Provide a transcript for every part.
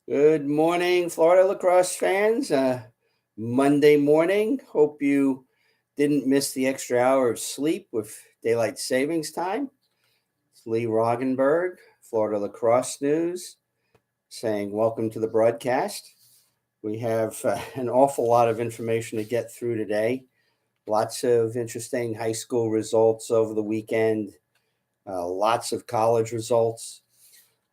Good morning, Florida lacrosse fans. Monday morning. Hope you didn't miss the extra hour of sleep with daylight savings time. It's Lee Roggenberg, Florida Lacrosse News, saying welcome to the broadcast. We have an awful lot of information to get through today. Lots of interesting high school results over the weekend, lots of college results.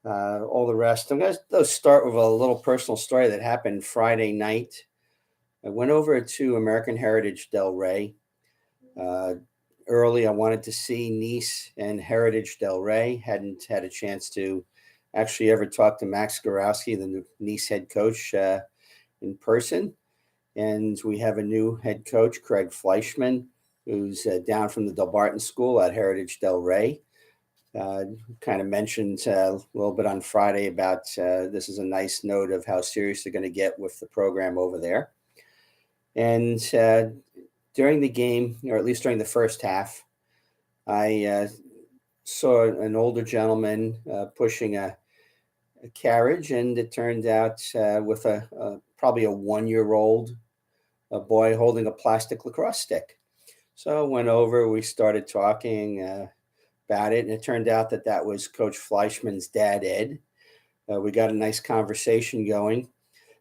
All the rest. I'm going to start with a little personal story that happened Friday night. I went over to American Heritage Del Rey. Uh, Early, I wanted to see Nice and Heritage Del Rey. Hadn't had a chance to actually ever talk to Max Gorowski, the Nice head coach, in person. And we have a new head coach, Craig Fleischman, who's down from the Del Barton School at Heritage Del Rey. Kind of mentioned a little bit on Friday about this is a nice note of how serious they're going to get with the program over there. And during the game, or at least during the first half, I saw an older gentleman pushing a carriage, and it turned out with probably a 1-year-old boy holding a plastic lacrosse stick. So I went over, we started talking about it, and it turned out that was Coach Fleischman's dad, Ed. We got a nice conversation going.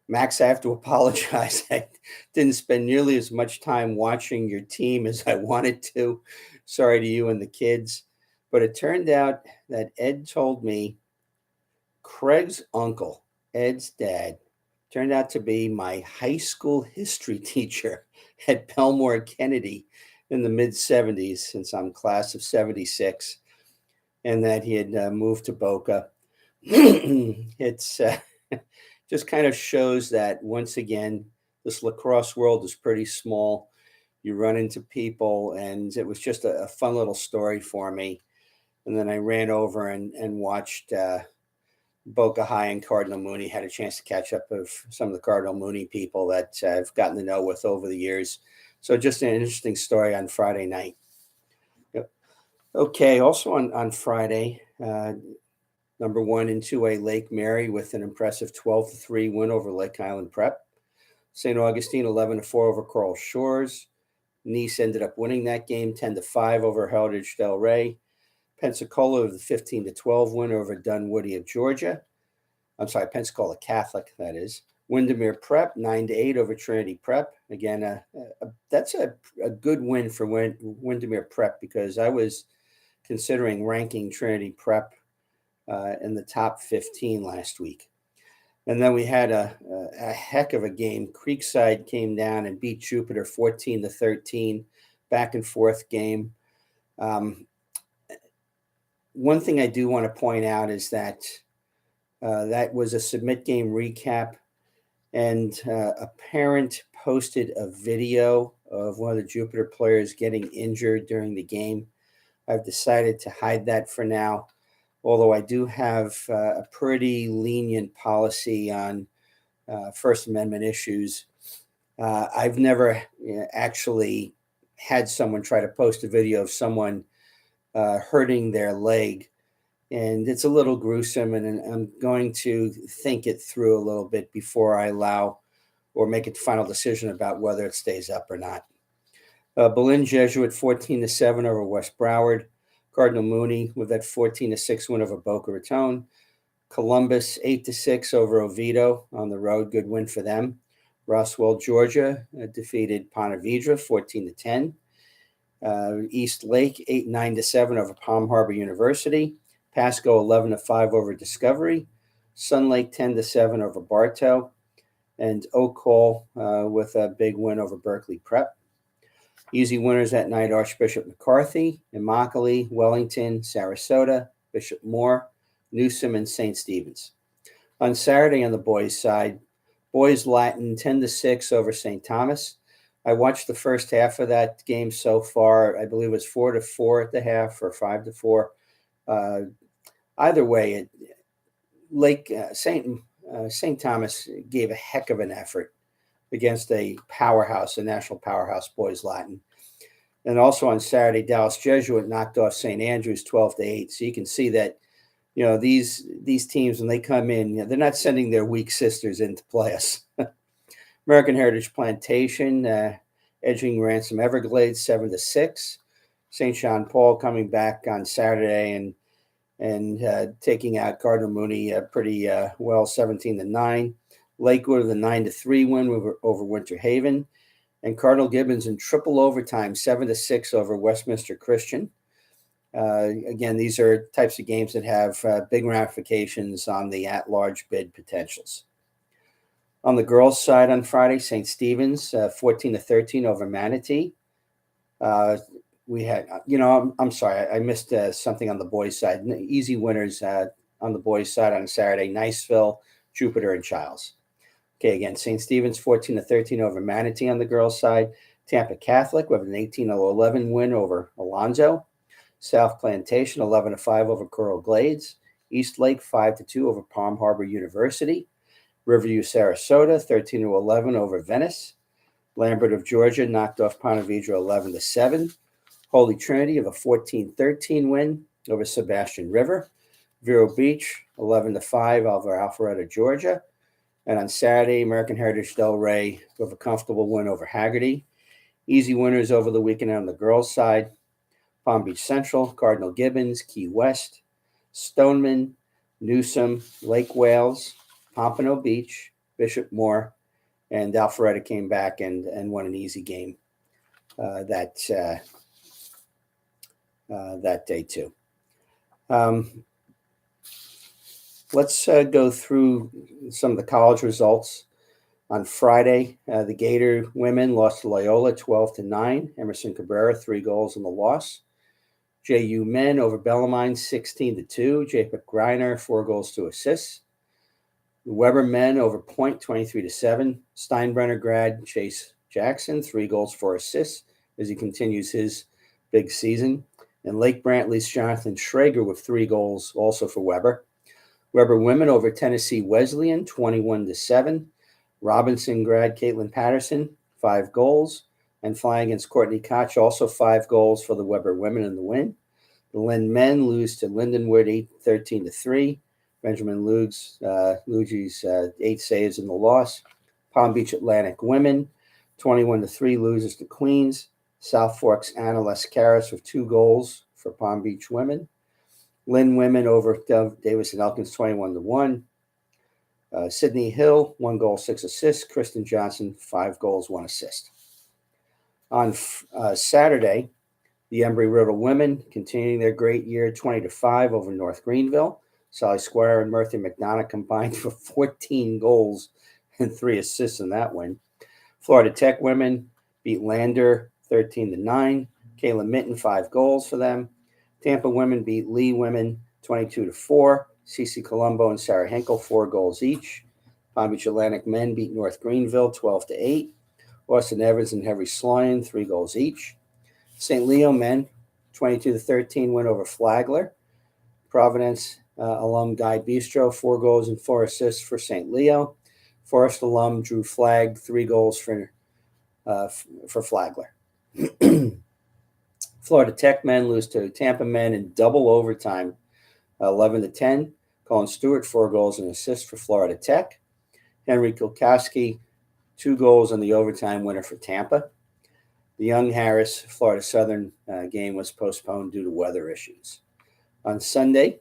Max, I have to apologize. I didn't spend nearly as much time watching your team as I wanted to. Sorry to you and the kids. But it turned out that Ed told me Craig's uncle, Ed's dad, turned out to be my high school history teacher at Belmore Kennedy in the mid 70s, since I'm class of 76, and that he had moved to Boca. It's just kind of shows that once again, this lacrosse world is pretty small. You run into people, and it was just a fun little story for me. And then I ran over and watched Boca High and Cardinal Mooney. Had a chance to catch up with some of the Cardinal Mooney people that I've gotten to know with over the years. So just an interesting story on Friday night. Yep. Okay, also on Friday, number one in 2A Lake Mary with an impressive 12-3 win over Lake Island Prep. St. Augustine 11-4 over Coral Shores. Nice ended up winning that game 10-5 over Heritage Del Rey. Pensacola with a 15-12 win over Dunwoody of Georgia. I'm sorry, Pensacola Catholic, that is. Windermere Prep 9-8 over Trinity Prep. Again, that's a good win for Windermere Prep, because I was considering ranking Trinity Prep in the top 15 last week. And then we had a heck of a game. Creekside came down and beat Jupiter 14-13, back and forth game. One thing I do want to point out is that that was a submit game recap, and a parent posted a video of one of the Jupiter players getting injured during the game. I've decided to hide that for now, although I do have a pretty lenient policy on First Amendment issues. I've never actually had someone try to post a video of someone hurting their leg, and it's a little gruesome, and I'm going to think it through a little bit before I allow or make a final decision about whether it stays up or not. Berlin Jesuit 14-7 over West Broward. Cardinal Mooney with that 14-6 win over Boca Raton. Columbus 8-6 over Oviedo on the road. Good win for them. Roswell, Georgia defeated Ponte Vedra 14-10. East Lake 8-9-7 over Palm Harbor University. Pasco 11-5 over Discovery. Sun Lake 10-7 over Bartow. And Oak Hall with a big win over Berkeley Prep. Easy winners that night: Archbishop McCarthy, Immokalee, Wellington, Sarasota, Bishop Moore, Newsom, and St. Stephen's. On Saturday on the boys' side, boys Latin 10-6 over St. Thomas. I watched the first half of that game so far. I believe it was 4-4 at the half, or 5-4. Either way, St. Thomas gave a heck of an effort against a powerhouse, a national powerhouse, boys Latin. And also on Saturday, Dallas Jesuit knocked off St. Andrews 12-8. So you can see that these teams, when they come in, they're not sending their weak sisters in to play us. American Heritage Plantation edging Ransom Everglades 7-6. St. John Paul coming back on Saturday and taking out Cardinal Mooney pretty well, 17-9. Lakewood with a 9-3 win over Winter Haven, and Cardinal Gibbons in triple overtime, 7-6 over Westminster Christian. Again, these are types of games that have big ramifications on the at-large bid potentials. On the girls' side on Friday, St. Stephen's 14-13 over Manatee. We had, I'm sorry, I missed something on the boys' side. Easy winners on the boys' side on Saturday: Niceville, Jupiter, and Childs. Okay, again, St. Stephen's 14-13 over Manatee on the girls' side. Tampa Catholic with an 18-11 win over Alonzo. South Plantation 11-5 over Coral Glades. East Lake 5-2 over Palm Harbor University. Riverview Sarasota 13-11 over Venice. Lambert of Georgia knocked off Ponte Vedra 11-7. Holy Trinity of a 14-13 win over Sebastian River. Vero Beach 11-5 over Alpharetta, Georgia. And on Saturday, American Heritage Delray with a comfortable win over Haggerty. Easy winners over the weekend on the girls' side: Palm Beach Central, Cardinal Gibbons, Key West, Stoneman, Newsom, Lake Wales, Pompano Beach, Bishop Moore, and Alpharetta came back and won an easy game that day too. Let's go through some of the college results. On Friday, the Gator women lost to Loyola 12-9. Emerson Cabrera 3 goals in the loss. JU men over Bellarmine 16-2. Jacob Greiner 4 goals, 2 assists. The Weber men over Point 23-7. Steinbrenner grad Chase Jackson 3 goals, 4 assists as he continues his big season. And Lake Brantley's Jonathan Schrager with 3 goals also for Weber. Weber women over Tennessee Wesleyan 21-7. Robinson grad Caitlin Patterson 5 goals. And flying against Courtney Koch, also 5 goals for the Weber women in the win. The Lynn men lose to Lindenwood 13-3. Benjamin Lugi's 8 saves in the loss. Palm Beach Atlantic women 21-3 loses to Queens. South Fork's Anna Lescaris with 2 goals for Palm Beach women. Lynn women over Davis and Elkins 21-1. Sydney Hill 1 goal, 6 assists. Kristen Johnson 5 goals, 1 assist. On Saturday, the Embry-Riddle women continuing their great year, 20-5 over North Greenville. Sally Squire and Murphy McDonough combined for 14 goals and 3 assists in that win. Florida Tech women beat Lander 13-9. Kayla Minton 5 goals for them. Tampa women beat Lee women 22-4. Cece Colombo and Sarah Henkel 4 goals each. Palm Beach Atlantic men beat North Greenville 12-8. Austin Evans and Henry Sloyan 3 goals each. St. Leo men 22-13 win over Flagler. Providence alum Guy Bistro 4 goals and 4 assists for St. Leo. Forest alum Drew Flagg 3 goals for Flagler. Florida Tech men lose to Tampa men in double overtime, 11-10. Colin Stewart 4 goals and assists for Florida Tech. Henry Kilkowski 2 goals in the overtime winner for Tampa. The Young Harris Florida Southern game was postponed due to weather issues. On Sunday,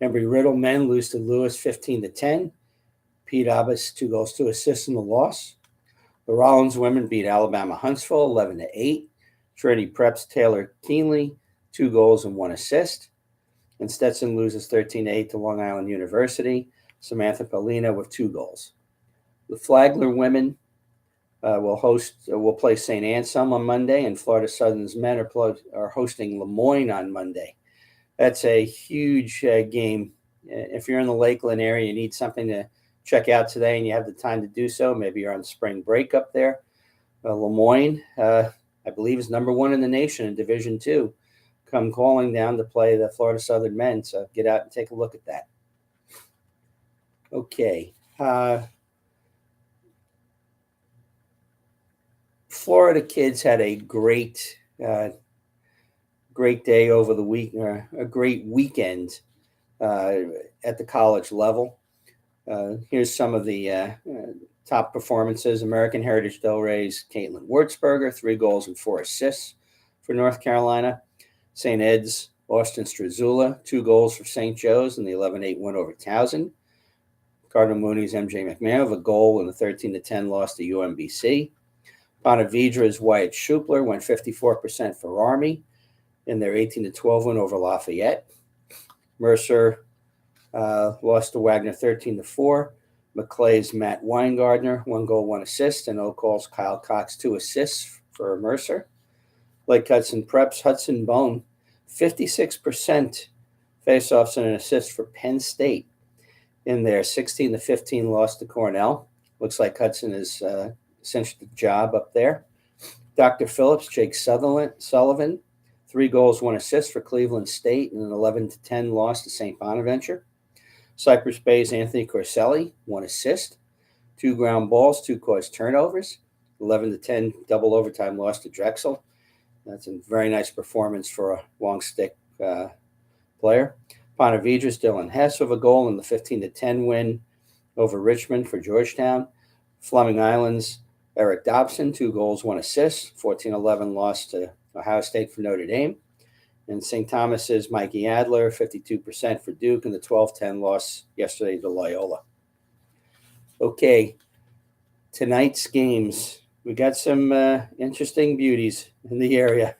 Embry-Riddle men lose to Lewis 15-10. Pete Abbas 2 goals, 2 assists in the loss. The Rollins women beat Alabama Huntsville 11-8. Trinity Prep's Taylor Keenley 2 goals and 1 assist. And Stetson loses 13-8 to Long Island University. Samantha Paulina with 2 goals. The Flagler women will play St. Anselm on Monday, and Florida Southern's men are hosting Lemoyne on Monday. That's a huge game. If you're in the Lakeland area, you need something to check out today, and you have the time to do so. Maybe you're on spring break up there. Lemoyne, I believe, is number 1 in the nation in Division II. Come calling down to play the Florida Southern men, so get out and take a look at that. Okay. Florida kids had a great day over the week, a great weekend at the college level. Here's some of the top performances. American Heritage Delray's Caitlin Wurzberger, 3 goals and 4 assists for North Carolina. St. Ed's Austin Strazula, 2 goals for St. Joe's in the 11-8 win over Towson. Cardinal Mooney's MJ McMahon, a goal in the 13-10 loss to UMBC. Ponte Vedra's Wyatt Schupler went 54% for Army in their 18-12 win over Lafayette. Mercer lost to Wagner 13-4. McClay's Matt Weingartner, 1 goal, 1 assist, and Oakall's Kyle Cox, 2 assists for Mercer. Lake Hudson Prep's Hudson Bone, 56% faceoffs and an assist for Penn State in their 16-15 loss to Cornell. Looks like Hudson has cinched the job up there. Dr. Phillips, Jake Sullivan, 3 goals, 1 assist for Cleveland State in an 11-10 loss to St. Bonaventure. Cypress Bay's Anthony Corselli, 1 assist, 2 ground balls, 2 caused turnovers, 11-10 double overtime loss to Drexel. That's a very nice performance for a long stick player. Ponte Vedra's Dylan Hess with a goal in the 15-10 win over Richmond for Georgetown. Fleming Island's Eric Dobson, 2 goals, 1 assist, 14-11 loss to Ohio State for Notre Dame. And St. Thomas's Mikey Adler, 52% for Duke in the 12-10 loss yesterday to Loyola. Okay, tonight's games. We got some interesting beauties in the area.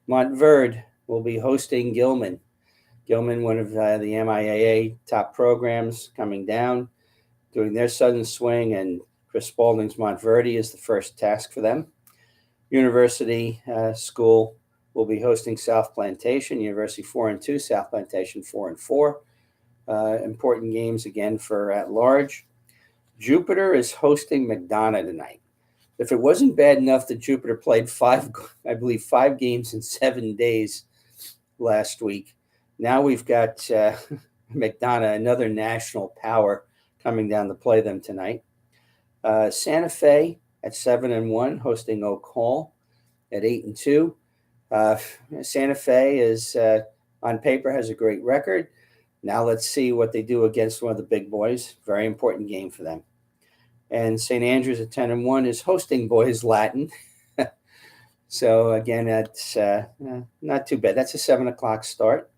Montverde will be hosting Gilman. Gilman, one of the MIAA top programs, coming down, doing their Southern Swing, and Chris Spalding's Montverde is the first task for them. University School will be hosting South Plantation. University 4-2, South Plantation 4-4. Important games again for at large. Jupiter is hosting McDonough tonight. If it wasn't bad enough that Jupiter played 5 games in 7 days last week, now we've got McDonough, another national power, coming down to play them tonight. Santa Fe at 7-1, hosting Oak Hall at 8-2. Santa Fe is on paper has a great record. Now let's see what they do against one of the big boys. Very important game for them. And St. Andrews at 10-1 is hosting Boys Latin. So again, that's not too bad. That's a 7:00 start.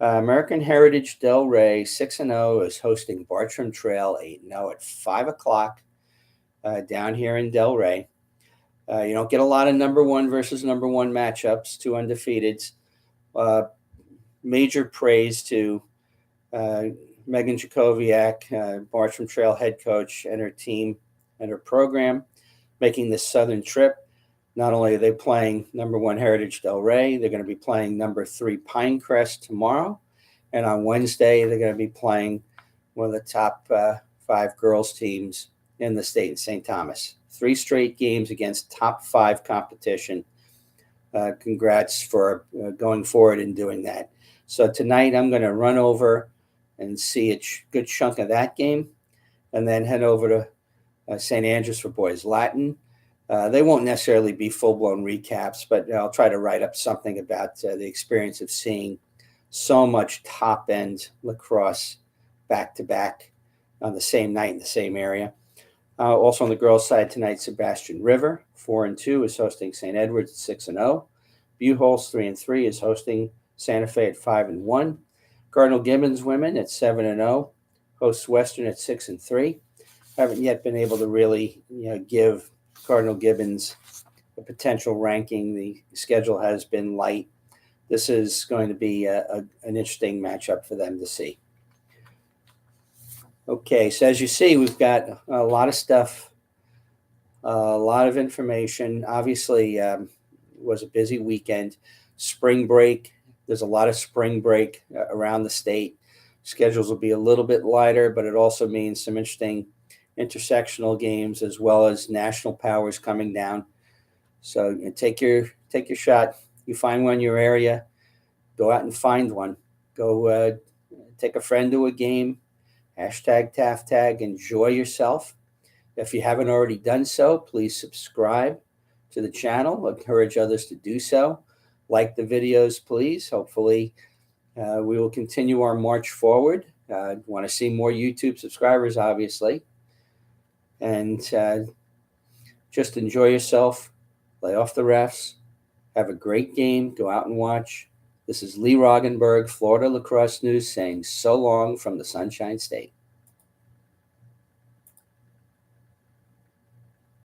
American Heritage Delray 6-0 is hosting Bartram Trail 8-0 at 5:00 down here in Delray. You don't get a lot of number 1 versus number 1 matchups, 2 undefeateds. Major praise to Megan Jacoviak, Bartram Trail head coach, and her team and her program, making this southern trip. Not only are they playing number 1 Heritage Delray, they're going to be playing number 3 Pinecrest tomorrow. And on Wednesday, they're going to be playing one of the top 5 girls teams in the state in St. Thomas. 3 straight games against top 5 competition. Congrats for going forward and doing that. So tonight I'm going to run over and see a good chunk of that game, and then head over to St. Andrews for Boys Latin. They won't necessarily be full-blown recaps, but I'll try to write up something about the experience of seeing so much top-end lacrosse back-to-back on the same night in the same area. Also on the girls' side tonight, Sebastian River, 4-2, is hosting St. Edward's at 6-0. Buchholz, 3-3, is hosting Santa Fe at 5-1. Cardinal Gibbons women at 7-0, hosts Western at 6-3. Haven't yet been able to really give Cardinal Gibbons a potential ranking. The schedule has been light. This is going to be an interesting matchup for them to see. Okay, so as you see, we've got a lot of stuff, a lot of information. Obviously, it was a busy weekend. Spring break, there's a lot of spring break around the state. Schedules will be a little bit lighter, but it also means some interesting intersectional games as well as national powers coming down. So take your shot. You find one in your area, go out and find one. Go take a friend to a game. #TAFTAG, enjoy yourself. If you haven't already done so, please subscribe to the channel. Encourage others to do so. Like the videos, please. Hopefully We will continue our march forward. Want to see more YouTube subscribers, obviously. And just enjoy yourself, lay off the refs, have a great game, go out and watch. This is Lee Roggenberg, Florida Lacrosse News, saying so long from the Sunshine State.